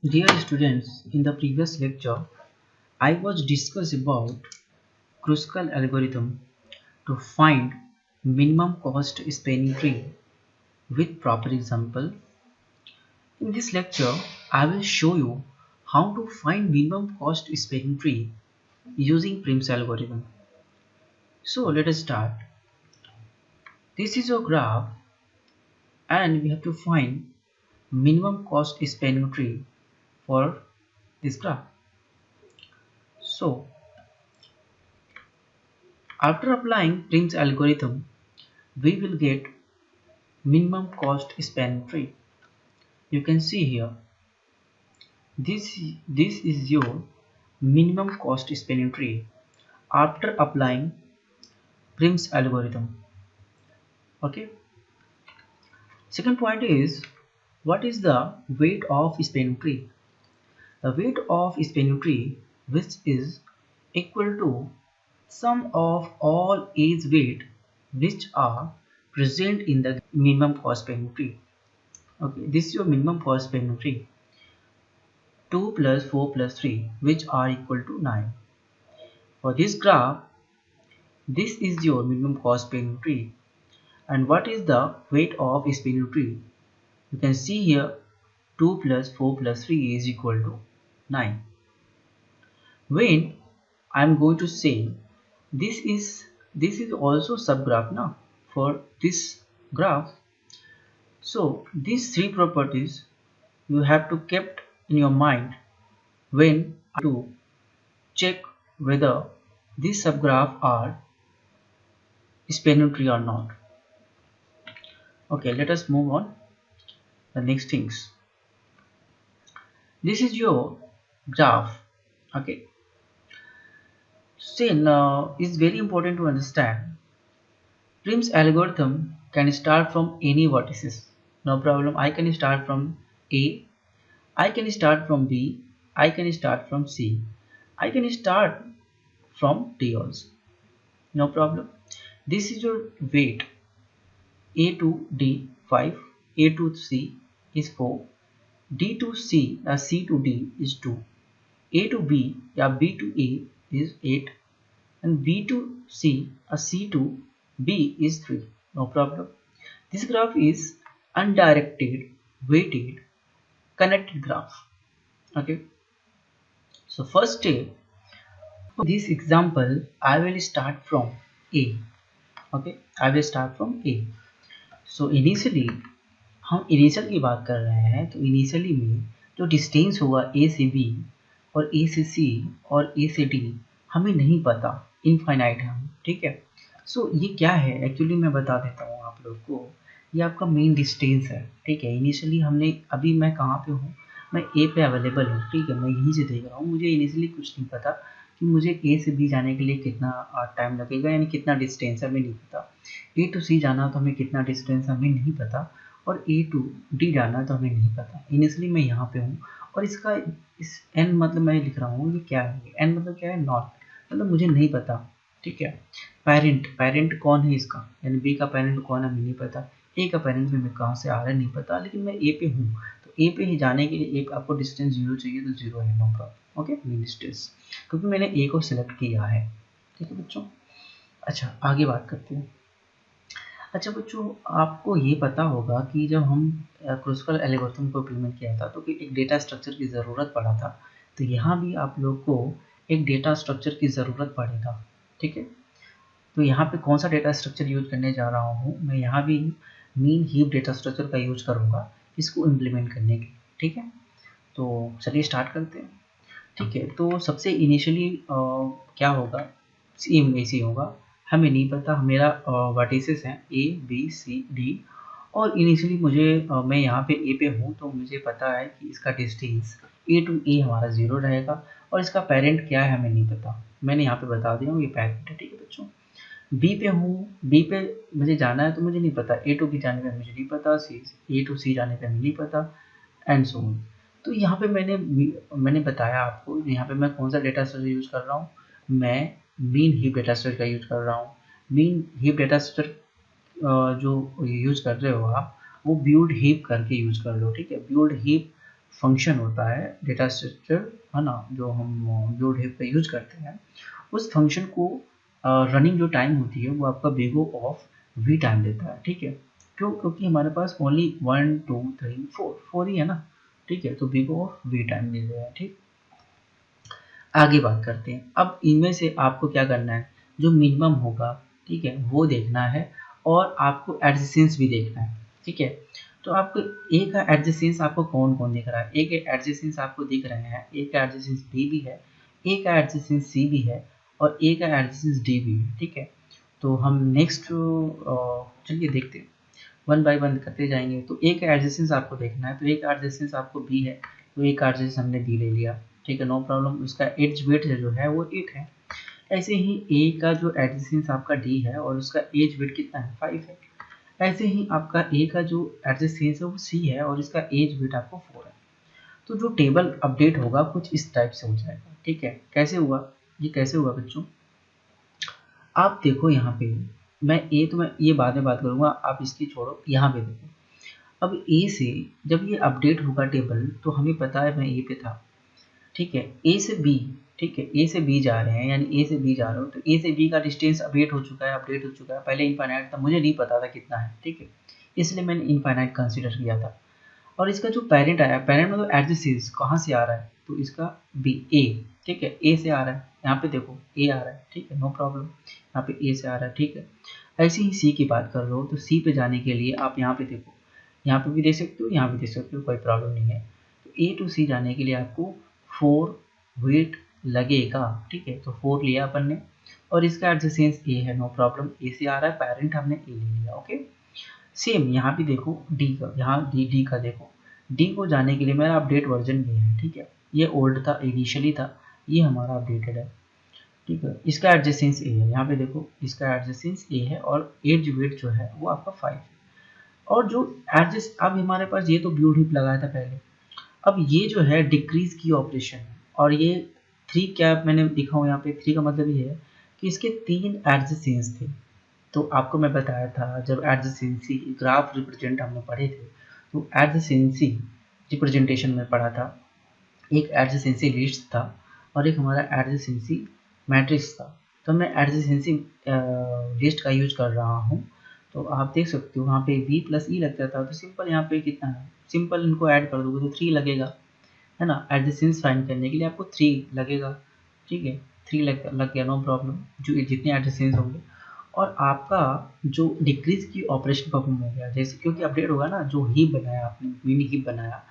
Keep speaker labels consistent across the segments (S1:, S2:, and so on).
S1: Dear students, in the previous lecture, I was discuss about Kruskal algorithm to find minimum cost spanning tree with proper example. In this lecture, I will show you how to find minimum cost spanning tree using Prim's algorithm. So let us start. This is your graph and we have to find minimum cost spanning tree for this graph. So after applying Prim's algorithm, we will get minimum cost spanning tree. You can see here this is your minimum cost spanning tree after applying Prim's algorithm. Okay. Second point is, what is the weight of spanning tree? The weight of spanning tree, which is equal to sum of all edge weight which are present in the minimum cost spanning tree. Okay, this is your minimum cost spanning tree. 2 plus 4 plus 3 which are equal to 9. For this graph, this is your minimum cost spanning tree. And what is the weight of spanning tree? You can see here 2 plus 4 plus 3 is equal to 9. When I am going to say this is also subgraph now for this graph. So these three properties you have to keep in your mind when to check whether these subgraph are spanning tree or not. Okay, let us move on the next things. This is your graph. Okay, so now it's very important to understand Prim's algorithm can start from any vertices. No problem. I can start from A, I can start from B, I can start from C, I can start from D also. No problem. This is your weight. A to D 5, A to C is 4, D to C C to D is 2, A to B B to A is 8, and B to C C to B is 3. No problem. This graph is undirected, weighted, connected graph. Okay. So first step, for this example, I will start from A. Okay, I will start from A. So initially हम initial की बात कर रहे हैं, तो initially में जो distance होगा ए से बी और ए से सी और ए से डी हमें नहीं पता, इनफाइनाइट है हम, ठीक है। सो ये क्या है एक्चुअली मैं बता देता हूँ आप लोग को। ये आपका मेन डिस्टेंस है, ठीक है। इनिशियली हमने अभी मैं कहाँ पे हूँ, मैं ए पे अवेलेबल हूँ, ठीक है। मैं यहीं से देख रहा हूँ, मुझे इनिशियली कुछ नहीं पता कि मुझे ए से बी जाने के लिए कितना टाइम लगेगा, यानी कितना डिस्टेंस हमें नहीं पता। ए टू सी जाना तो हमें कितना डिस्टेंस हमें नहीं पता, और ए टू डी जाना तो हमें नहीं पता। इनिशियली मैं यहाँ पे हूँ और इसका इस एन मतलब मैं लिख रहा हूँ, ये क्या है, एन मतलब क्या है, नॉट, मतलब मुझे नहीं पता, ठीक है। पेरेंट कौन है इसका, यानी बी का पेरेंट कौन है हमें नहीं पता, ए का पेरेंट में कहाँ से आ रहा है नहीं पता, लेकिन मैं ए पे हूँ, तो ए पे ही जाने के लिए एक आपको डिस्टेंस जीरो चाहिए, तो जीरो है, no problem. Okay, mean distance, क्योंकि मैंने ए को सिलेक्ट किया है, ठीक है बच्चों। अच्छा, आगे बात करते हैं। अच्छा बच्चों, आपको ये पता होगा कि जब हम क्रुस्कल एल्गोरिथम को इम्प्लीमेंट किया था तो कि एक डेटा स्ट्रक्चर की ज़रूरत पड़ा था, तो यहाँ भी आप लोग को एक डेटा स्ट्रक्चर की ज़रूरत पड़ेगा, ठीक है। तो यहाँ पे कौन सा डेटा स्ट्रक्चर यूज करने जा रहा हूँ मैं, यहाँ भी मीन हीप डेटा स्ट्रक्चर का यूज करूँगा इसको इम्प्लीमेंट करने के लिए, ठीक है। तो चलिए स्टार्ट करते हैं, ठीक है। तो सबसे इनिशियली क्या होगा, सेम ऐसे होगा, हमें नहीं पता, मेरा वर्टिसेस हैं ए बी सी डी, और इनिशियली मुझे मैं यहाँ पे ए पे हूँ, तो मुझे पता है कि इसका डिस्टेंस ए टू ए हमारा 0 रहेगा, और इसका पेरेंट क्या है हमें नहीं पता, मैंने यहाँ पे बता दिया हूँ, ये पेरेंट है, ठीक है बच्चों। बी पे हूँ, बी पे मुझे जाना है तो मुझे नहीं पता, ए टू बी जाने पे मुझे नहीं पता, सी ए टू सी जाने पे मुझे नहीं पता, एंड सो ऑन। तो यहाँ पे मैंने बताया आपको, यहाँ पे मैं कौन सा डेटा स्ट्रक्चर यूज कर रहा हूँ, मैं मीन हीप डेटा स्ट्रक्चर का यूज कर रहा हूँ। मीन हीप डेटा स्ट्रक्चर जो यूज कर रहे हो आप, वो ब्यूल्ड हीप करके यूज कर लो, ठीक है। ब्यूल्ड हीप फंक्शन होता है डेटा स्ट्रक्चर, है ना, जो हम जो पे यूज करते हैं, उस फंक्शन को रनिंग जो टाइम होती है वो आपका big O of V time देता है। ठीक है, क्यों? क्योंकि हमारे पास ओनली 1 2 3 4 ही है ना। ठीक है, तो big O of V time दे दिया है। ठीक, आगे बात करते हैं। अब इनमें से आपको क्या करना है, जो मिनिमम होगा, ठीक है, वो देखना है और आपको एडजेसेंस भी देखना है। ठीक है, तो आपको ए का एडजेसेंस आपको कौन कौन दिख रहा है? ए के एडजेसेंस आपको दिख रहे हैं, ए का एडजेसेंस बी भी है, ए का एडजेसेंस सी भी है और ए का एडजेसेंस डी भी है। ठीक है, तो हम नेक्स्ट चलिए देखते हैं, वन बाय वन करते जाएंगे। तो ए का एडजेसेंस आपको देखना है, तो ए का एडजेसेंस आपको बी है, तो ए का एडजेसेंस हमने बी ले लिया। ठीक है, नो प्रॉब्लम। उसका एज वेट जो है वो 8 है। ऐसे ही ए का जो एडजेसेंस आपका डी है और उसका एज वेट कितना है, 5 है। ऐसे ही आपका ए का जो एडजेसेंस है वो सी है और इसका एज वेट आपको 4 है। तो जो टेबल अपडेट होगा कुछ इस टाइप से हो जाएगा। ठीक है, कैसे हुआ, ये कैसे हुआ बच्चों? आप देखो यहाँ पे, मैं ये बाद में बात करूंगा, आप इसकी छोड़ो, यहाँ पे देखो। अब ए से जब ये अपडेट होगा टेबल, तो हमें पता है मैं ए पे था। ठीक है, ए से बी, ठीक है, ए से बी जा रहे हैं, यानी ए से बी जा रहे हो, तो ए से बी का डिस्टेंस अपडेट हो चुका है, अपडेट हो चुका है। पहले इनफाइनाइट था, मुझे नहीं पता था कितना है। ठीक है, इसलिए मैंने इनफाइनाइट कंसिडर किया था। और इसका जो पेरेंट आया, पेरेंट मतलब एडजेसेंस कहाँ से आ रहा है, तो इसका बी ए। ठीक है, ए से आ रहा है, यहाँ पे देखो ए आ रहा है। ठीक है, नो प्रॉब्लम, यहाँ पे ए से आ रहा है। ठीक है, ऐसे ही सी की बात कर रहे हो, तो सी पे जाने के लिए आप यहाँ पे देखो, यहाँ पे भी दे सकते हो, यहाँ पे दे सकते हो, कोई प्रॉब्लम नहीं है। तो ए टू सी जाने के लिए आपको 4 वेट लगेगा। ठीक है, तो 4 लिया अपन ने और इसका एडजेसेंस ए है, नो प्रॉब्लम, ए से आ रहा है, पेरेंट हमने ए ले लिया। ओके, सेम यहाँ भी देखो डी का, यहाँ डी का देखो, डी को जाने के लिए मेरा अपडेट वर्जन ये है। ठीक है, ये ओल्ड था, इनिशियली था, ये हमारा अपडेटेड है। ठीक है, इसका एडजेसेंस ए है, यहाँ पे देखो इसका एडजेसेंस ए है और एज वेट जो है वो आपका 5 है। और जो एडजस्ट, अब हमारे पास ये तो ब्लू हिप लगाया था पहले, अब ये जो है डिक्रीज की ऑपरेशन है और ये 3 क्या मैंने लिखा हूँ यहाँ पे, 3 का मतलब ये है कि इसके 3 एडजेसेंस थे। तो आपको मैं बताया था जब एडजेसेंसी ग्राफ रिप्रेजेंट हमने पढ़े थे, तो एडजेसेंसी रिप्रेजेंटेशन में पढ़ा था, एक एडजेसेंसी लिस्ट था और एक हमारा एडजेसेंसी मैट्रिक्स था। तो मैं एडजेसेंसी लिस्ट का यूज कर रहा हूँ। तो आप देख सकते हो वहाँ पे v प्लस ई लगता था, तो सिंपल यहाँ पे कितना है, सिंपल इनको ऐड कर दोगे तो 3 लगेगा, है ना। एडजेसेंस फाइंड करने के लिए आपको 3 लगेगा। ठीक है, 3 लग गया, नो प्रॉब्लम, जो जितने एडजेसेंस होंगे। और आपका जो डिक्रीज की ऑपरेशन परफॉर्म हो गया, जैसे क्योंकि अपडेट होगा ना, जो हीप बनाया आपने, मिनी हीप बनाया,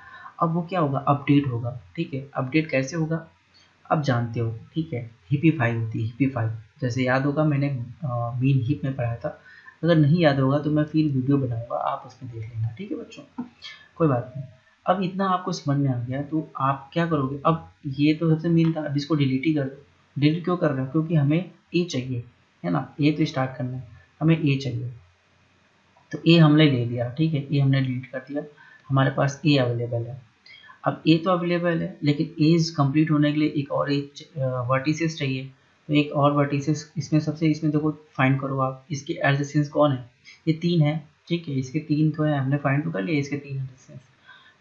S1: अब वो क्या होगा, अपडेट होगा। ठीक है, अपडेट कैसे होगा अब जानते हो। ठीक है, हिपीफाई होती है, हिपीफाई, जैसे याद होगा मैंने मीन हीप में पढ़ाया था, अगर नहीं याद होगा तो मैं फिर वीडियो बनाऊंगा, आप उसमें देख लेना। ठीक है बच्चों, कोई बात नहीं। अब इतना आपको समझ में आ गया, तो आप क्या करोगे, अब ये तो सबसे मेन था, अब इसको डिलीट ही कर दो। डिलीट क्यों कर रहे हो, क्योंकि हमें ए चाहिए, है ना, ए तो स्टार्ट करना है, हमें ए चाहिए, तो ए हमने ले लिया। ठीक है, ए हमने डिलीट कर दिया, हमारे पास ए अवेलेबल है। अब ए तो अवेलेबल है, लेकिन एज कंप्लीट होने के लिए एक और एज वर्टिसेस चाहिए, तो एक और वर्टिसेस इसमें सबसे, इसमें देखो फाइंड करो आप, इसके एडजेसेंस कौन है, ये 3 है। ठीक है, इसके 3 तो है, हमने फाइंड तो कर लिया इसके 3 एडजेसेंस।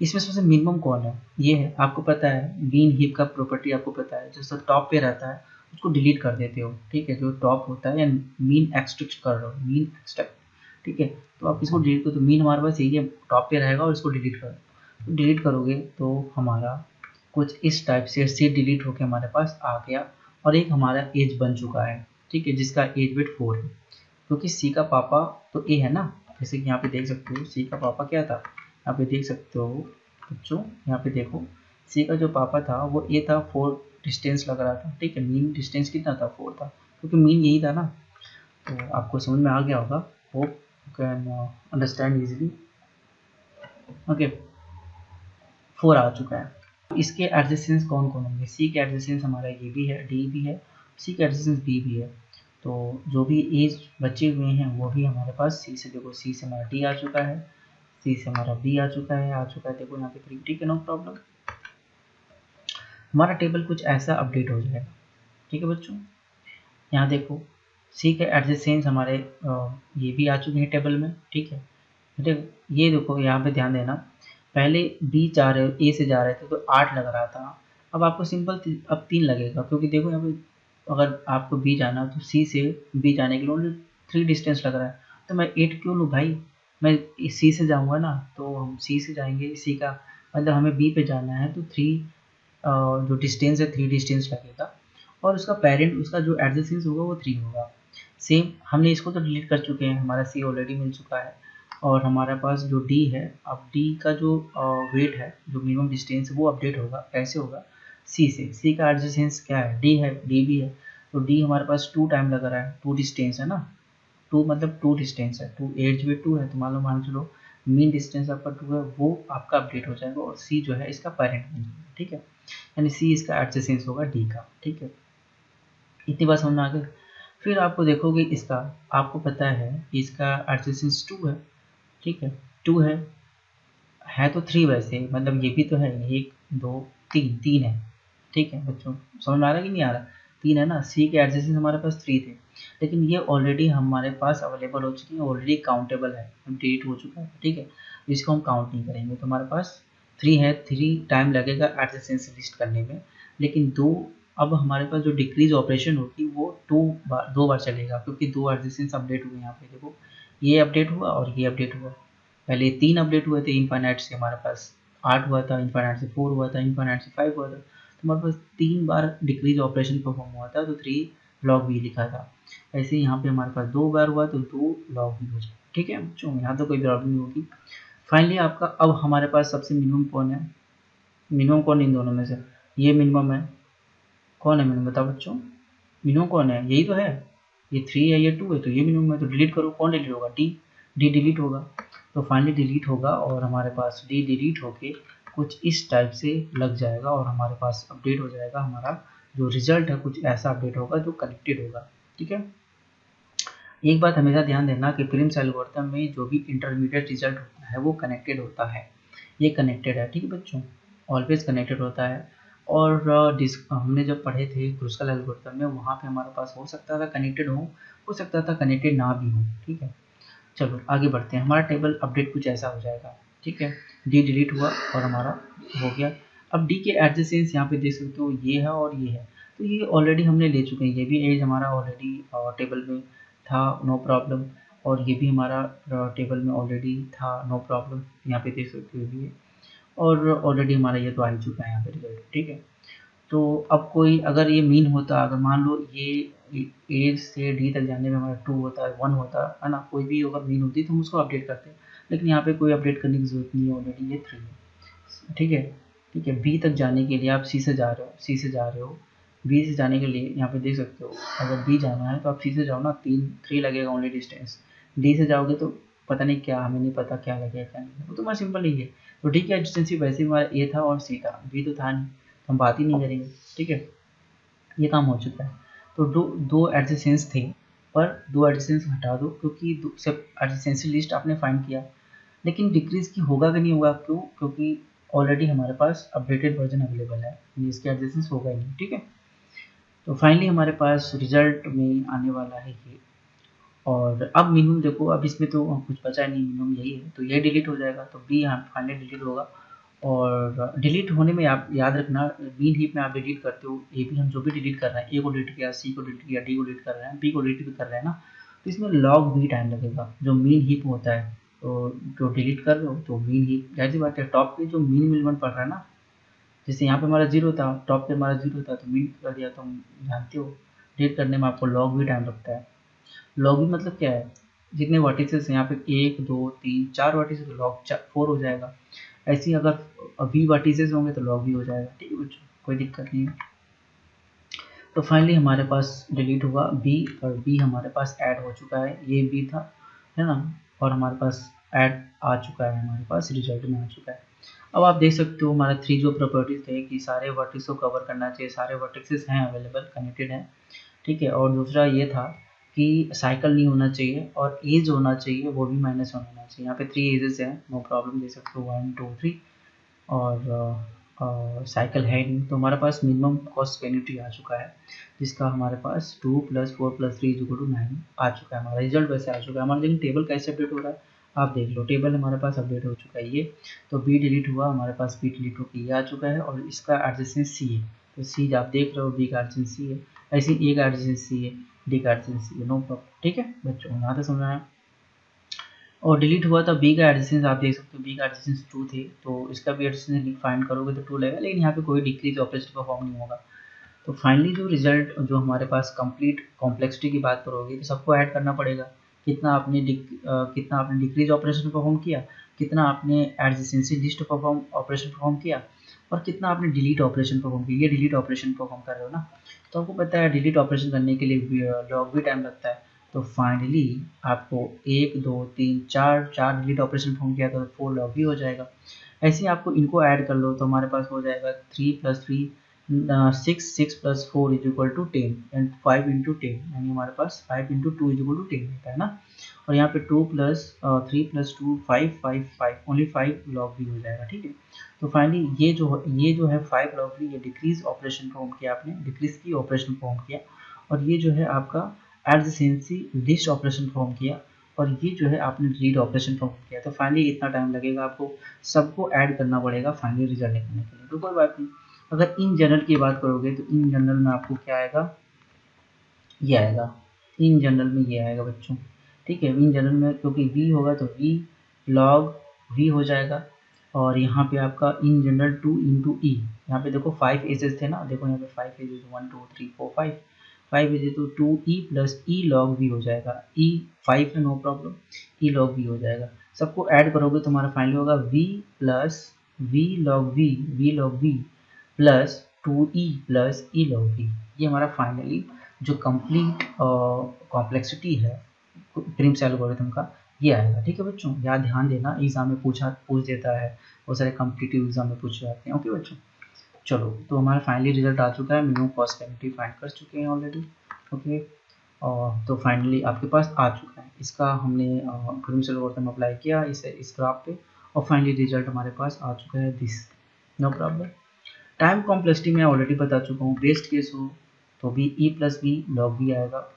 S1: इसमें सबसे मिनिमम कौन है, ये है, आपको पता है मीन हीप का प्रॉपर्टी आपको पता है, जो सब टॉप पे रहता है उसको डिलीट कर देते हो। ठीक है, जो टॉप होता है, या मीन एक्सट्रैक्ट कर रहे हो, मीन एक्सट्रैक्ट। ठीक है, तो आप इसको डिलीट करो, तो मीन हमारे पास यही है, टॉप पे रहेगा और इसको डिलीट करो। तो डिलीट करोगे तो हमारा कुछ इस टाइप से सी डिलीट होकर हमारे पास आ गया और एक हमारा एज बन चुका है। ठीक है, जिसका एज वेट 4 है, क्योंकि सी का पापा तो ए है ना, जैसे कि यहाँ पे देख सकते हो सी का पापा क्या था, यहाँ पे देख सकते हो बच्चों, यहाँ पे देखो सी का जो पापा था वो ए था, 4 डिस्टेंस लग रहा था। ठीक है, मीन डिस्टेंस कितना था, 4 था, क्योंकि मीन यही था ना। तो आपको समझ में आ गया होगा, hope you can understand easily. Okay, 4 आ चुका है। इसके एडजेसेंस कौन कौन होंगे, सी के एडजेसेंस हमारा ये भी है, डी भी है, सी के एडजेसेंस बी भी है। तो जो भी एज बचे हुए हैं वो भी हमारे पास, सी से देखो, सी से हमारा डी आ चुका है, सी से हमारा बी आ चुका है, देखो यहाँ पे 3। ठीक है, नो प्रॉब्लम, हमारा टेबल कुछ ऐसा अपडेट हो जाएगा। ठीक है बच्चों, यहाँ देखो सी के एडजेसेंस हमारे ये भी आ चुके हैं टेबल में। ठीक है, ये देखो यहाँ पे ध्यान देना, पहले बी जा रहे ए से जा रहे थे तो 8 लग रहा था, अब आपको सिंपल अब 3 लगेगा, क्योंकि देखो यहाँ पे अगर आपको बी जाना तो सी से बी जाने के लिए ओनली 3 डिस्टेंस लग रहा है, तो मैं 8 क्यों लूँ भाई, मैं सी से जाऊँगा ना, तो हम सी से जाएंगे, सी का मतलब हमें बी पे जाना है तो 3 जो डिस्टेंस है 3 डिस्टेंस लगेगा, और उसका पेरेंट उसका जो एडजेसेंस होगा वो 3 होगा। सेम हमने इसको तो डिलीट कर चुके हैं, हमारा सी ऑलरेडी मिल चुका है, और हमारे पास जो डी है, अब डी का जो वेट है, जो मिनिमम डिस्टेंस वो अपडेट होगा, कैसे होगा, सी से, सी का एडजेसेंस क्या है, डी है, डी भी है, तो डी हमारे पास 2 टाइम लग रहा है, 2 डिस्टेंस है ना, 2 मतलब 2 डिस्टेंस है, 2 एज भी 2 है, तो मान चलो मीन डिस्टेंस आपका 2 है, वो आपका अपडेट हो जाएगा, और सी जो है इसका पेरेंट बन जाएगा, ठीक है, यानी सी इसका एडजेसेंस होगा डी का, ठीक है, इतनी बात समझ में आ गई। फिर आपको देखोगे इसका, आपको पता है कि इसका एडजेसेंस 2 है, ठीक है, 2 है तो 3 वैसे, मतलब ये भी तो है, 1 2 3 3 है, ठीक है बच्चों, समझ में आ रहा है कि नहीं आ रहा, 3 है ना, सी के एडजेसेंस हमारे पास 3 थे, लेकिन ये ऑलरेडी हमारे पास अवेलेबल हो चुकी है, ऑलरेडी काउंटेबल है, डिलीट हो चुका है, ठीक है, इसको हम काउंट नहीं करेंगे, तो हमारे पास 3 है, 3 टाइम लगेगा एडजेसेंस लिस्ट करने में, लेकिन 2, अब हमारे पास जो डिक्रीज ऑपरेशन होगी वो 2 बार चलेगा, क्योंकि 2 एडजेसेंस अपडेट हुए, यहाँ पे देखो ये अपडेट हुआ और ये अपडेट हुआ, पहले 3 अपडेट हुए थे इनफाइनाइट से, हमारे पास 8 हुआ था, इनफाइनाइट से 4 हुआ था, इनफाइनाइट से 5 हुआ था, तो हमारे पास 3 बार डिक्रीज ऑपरेशन परफॉर्म हुआ था, तो 3 log v लिखा था, ऐसे ही यहाँ पे हमारे पास 2 बार हुआ तो 2 log v हो जाएगा, ठीक है बच्चों, यहाँ तो कोई प्रॉब्लम नहीं होगी। फाइनली आपका अब हमारे पास सबसे मिनिमम कौन है, मिनिमम कौन इन दोनों में से, ये मिनिमम है, कौन है मिनिमम बताओ बच्चों, मिनिमम कौन है, यही तो है, ये 3 है ये 2 है, तो ये मिनिमम है, तो डिलीट करो, कौन डिलीट होगा, डी, डी डिलीट होगा, तो फाइनली डिलीट होगा, और हमारे पास डी डिलीट होके कुछ इस टाइप से लग जाएगा, और हमारे पास अपडेट हो जाएगा, हमारा जो रिजल्ट है कुछ ऐसा अपडेट होगा जो कनेक्टेड होगा, ठीक है। एक बात हमेशा ध्यान देना कि प्रिम्स एल्गोरिथम में जो भी इंटरमीडिएट रिजल्ट होता है वो कनेक्टेड होता है, ये कनेक्टेड है, ठीक है बच्चों, ऑलवेज कनेक्टेड होता है, और हमने जब पढ़े थे क्रुस्कल एल्गोरिथम में, वहाँ पे हमारे पास हो सकता था कनेक्टेड हो सकता था कनेक्टेड ना भी हो, ठीक है। चलो आगे बढ़ते हैं, हमारा टेबल अपडेट कुछ ऐसा हो जाएगा, ठीक है, डी डिलीट हुआ और हमारा हो गया। अब डी के एडजेसेंस यहाँ पे देख सकते हो, ये है और ये है, तो ये ऑलरेडी हमने ले चुके हैं, ये भी एज हमारा ऑलरेडी टेबल में था, नो प्रॉब्लम, और ये भी हमारा टेबल में ऑलरेडी था, नो प्रॉब्लम, यहाँ पे देख सकते हो ये भी, और ऑलरेडी हमारा ये तो आ ही चुका है यहाँ पे रिजल्ट, ठीक है। तो अब कोई अगर ये मीन होता, अगर मान लो ये ए से डी तक जाने में हमारा 2 होता है, 1 होता है ना, कोई भी अगर मीन होती तो हम उसको अपडेट करते हैं, लेकिन यहाँ पे कोई अपडेट करने की जरूरत नहीं है, ऑलरेडी ये 3 है, ठीक है, ठीक है। बी तक जाने के लिए आप सी से जा रहे हो, सी से जा रहे हो, बी से जाने के लिए यहाँ पे देख सकते हो, अगर बी जाना है तो आप सी से जाओ ना, 3 लगेगा ओनली डिस्टेंस, डी से जाओगे तो पता नहीं क्या, हमें नहीं पता क्या लगेगा क्या नहीं, वो तो हमारा सिंपल ही है, तो ठीक है, डिस्टेंस वैसे ही हमारा ए था और सी था, बी तो था नहीं, तो हम बात ही नहीं करेंगे, ठीक है, ये काम हो चुका है। तो दो एडजेसेंस थे, पर 2 एडजेसेंस हटा दो, क्योंकि सब एडजेसेंसी लिस्ट आपने फाइंड किया, लेकिन डिक्रीज की होगा कि नहीं होगा, क्यों, क्योंकि ऑलरेडी हमारे पास अपडेटेड वर्जन अवेलेबल है, इसके एडजेसेंस होगा ही नहीं, ठीक है। तो फाइनली हमारे पास रिजल्ट में आने वाला है ये, और अब मिनिमम देखो, अब इसमें तो कुछ बचा नहीं, मिनिमम यही है, तो ये डिलीट हो जाएगा, तो बी यहाँ फाइनली डिलीट होगा, और डिलीट होने में आप याद रखना, मीन हीप में आप डिलीट करते हो, ए भी हम जो भी डिलीट कर रहे हैं, ए को डिलीट किया, सी को डिलीट किया, डी को डिलीट कर रहे हैं, बी को डिलीट भी कर रहे हैं ना, तो इसमें लॉग भी टाइम लगेगा, जो मीन हीप होता है, तो जो डिलीट कर रहे हो तो मीन हीप, जाहिर सी बात है, टॉप पे जो मीन मिनिमम पड़ रहा है ना, जैसे यहाँ पे हमारा 0 था, टॉप पे हमारा 0 था, तो मीन कर दिया, तो हम जानते हो डिलीट करने में आपको लॉग भी टाइम लगता है, लॉग भी मतलब क्या है, जितने वर्टिसेस हैं यहाँ पे 1 2 3 4 वर्टिसेस, लॉग 4 हो जाएगा, ऐसे ही अगर वी वर्टिसेस होंगे तो लॉग भी हो जाएगा, ठीक है बच्चों, कोई दिक्कत नहीं है। तो फाइनली हमारे पास डिलीट हुआ बी, और बी हमारे पास ऐड हो चुका है, ये बी था, है ना, और हमारे पास ऐड आ चुका है, हमारे पास रिजल्ट में आ चुका है। अब आप देख सकते हो हमारा 3 जो प्रॉपर्टीज थे कि सारे वर्टिस को कवर करना चाहिए, सारे वर्टिसेस हैं अवेलेबल, कनेक्टेड हैं, ठीक है, और दूसरा ये था कि साइकिल नहीं होना चाहिए, और एज होना चाहिए, वो भी -1 होना चाहिए, यहाँ पे 3 एजेस हैं, नो प्रॉब्लम, दे सकते हो 1 2 3, और साइकिल है नहीं, तो हमारे पास मिनिमम कॉस्ट पेनिट्री आ चुका है, जिसका हमारे पास 2 + 4 + 3 = 9 आ चुका है, हमारा रिजल्ट वैसे आ चुका है हमारा, लेकिन टेबल कैसे अपडेट हो रहा है, आप देख लो टेबल हमारे पास अपडेट हो चुका है ये, तो बी डिलीट हुआ हमारे पास, बी डिलीट होकर ये आ चुका है और इसका एडजेसेंट सी है, तो सी आप देख रहे हो बी का एडजेसेंट सी है, ऐसे ए का एडजेसेंट सी है, डी का एडजेसेंट सी है, नो प्रॉब्लम। ठीक है बच्चों, यहाँ तक समझ आया। और डिलीट हुआ था बी का एडजेसेंस, आप देख सकते हो बी का एडजेसेंस 2 थे, तो इसका भी एडजेसेंस फाइंड करोगे तो 2 लगेगा, लेकिन यहाँ पे कोई डिक्रीज ऑपरेशन परफॉर्म नहीं होगा। तो फाइनली जो रिजल्ट जो हमारे पास कंप्लीट कॉम्प्लेक्सिटी की बात करोगे तो सबको ऐड करना पड़ेगा, कितना आपने डिक्रीज ऑपरेशन परफॉर्म किया, कितना आपने adjacency list perform operation perform किया, और कितना आपने डिलीट ऑपरेशन परफॉर्म किया। ये डिलीट ऑपरेशन परफॉर्म कर रहे हो ना, तो आपको पता है डिलीट ऑपरेशन करने के लिए लॉग भी टाइम लगता है। तो फाइनली आपको 1 2 3 4 डिलीट ऑपरेशन परफॉर्म किया तो 4 लॉग भी हो जाएगा। ऐसे ही आपको इनको ऐड कर लो तो हमारे पास हो जाएगा 3 + 3 6 + 4 = 10 एंड 5 × 10, यानी हमारे पास 5 × 2 = 10 होता है ना। और यहाँ पे 2 + 3 + 2 5 5 5 ओनली 5 लॉग भी हो जाएगा। ठीक है, तो फाइनली ये जो है 5 लॉग भी, ये डिक्रीज ऑपरेशन परफॉर्म किया आपने, डिक्रीज की ऑपरेशन परफॉर्म किया, और ये जो है आपका एडजेसेंसी लिस्ट ऑपरेशन परफॉर्म किया, और ये जो है आपने रीड ऑपरेशन परफॉर्म किया। तो फाइनली इतना टाइम लगेगा आपको, सबको ऐड करना पड़ेगा फाइनली रिजल्ट निकलने के लिए। तो कोई बात नहीं, अगर इन जनरल की बात करोगे तो इन जनरल में आपको क्या आएगा, ये आएगा, इन जनरल में ये आएगा बच्चों। ठीक है, इन जनरल में क्योंकि वी होगा तो वी लॉग वी हो जाएगा, और यहाँ पे आपका इन जनरल 2 × ई, यहाँ पे देखो 5 एजेस थे ना, देखो यहाँ पे 5 एजेस 1 2 3 4 5 एजेस, तो 2e + ई लॉग वी हो जाएगा, ई 5 है no problem, E log V हो जाएगा। सबको ऐड करोगे तो हमारा फाइनल होगा V + V log V plus 2e + E log V. ये हमारा फाइनली जो कंप्लीट कॉम्प्लेक्सिटी है प्रिम्स एल्गोरिथम का, ये आएगा। ठीक है बच्चों, यहाँ ध्यान देना, एग्जाम में पूछ देता है, बहुत सारे कॉम्पिटिटिव एग्जाम में पूछे जाते हैं। ओके बच्चों, चलो तो हमारा फाइनली रिजल्ट आ चुका है, मिनिमम कॉस्ट पेनल्टी फाइंड कर चुके हैं ऑलरेडी। ओके, और तो फाइनली आपके पास आ चुका है, इसका हमने प्रिम्स एल्गोरिथम अप्लाई किया इस ग्राफ पे, और फाइनली रिजल्ट हमारे पास आ चुका है this, no problem. Time complexity मैं ऑलरेडी बता चुका हूँ, बेस्ट केस हो तो भी ई + बी लॉग भी आएगा,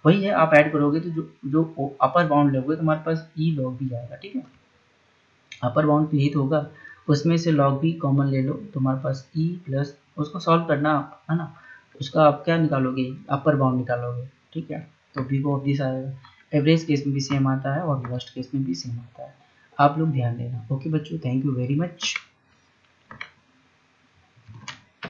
S1: वही है, आप ऐड करोगे तो जो अपर बाउंड लोगे तो हमारे पास ई लॉग भी आएगा। ठीक है, अपर बाउंड तो यही तो होगा, उसमें से लॉग भी कॉमन ले लो तो हमारे पास ई प्लस, उसको सॉल्व करना है ना, उसका आप क्या निकालोगे, अपर बाउंड निकालोगे। ठीक है, तो वी ऑफ दिस आएगा, एवरेज केस में भी सेम आता है और वर्स्ट केस में भी सेम आता है, आप लोग ध्यान देना। ओके बच्चों, थैंक यू वेरी मच।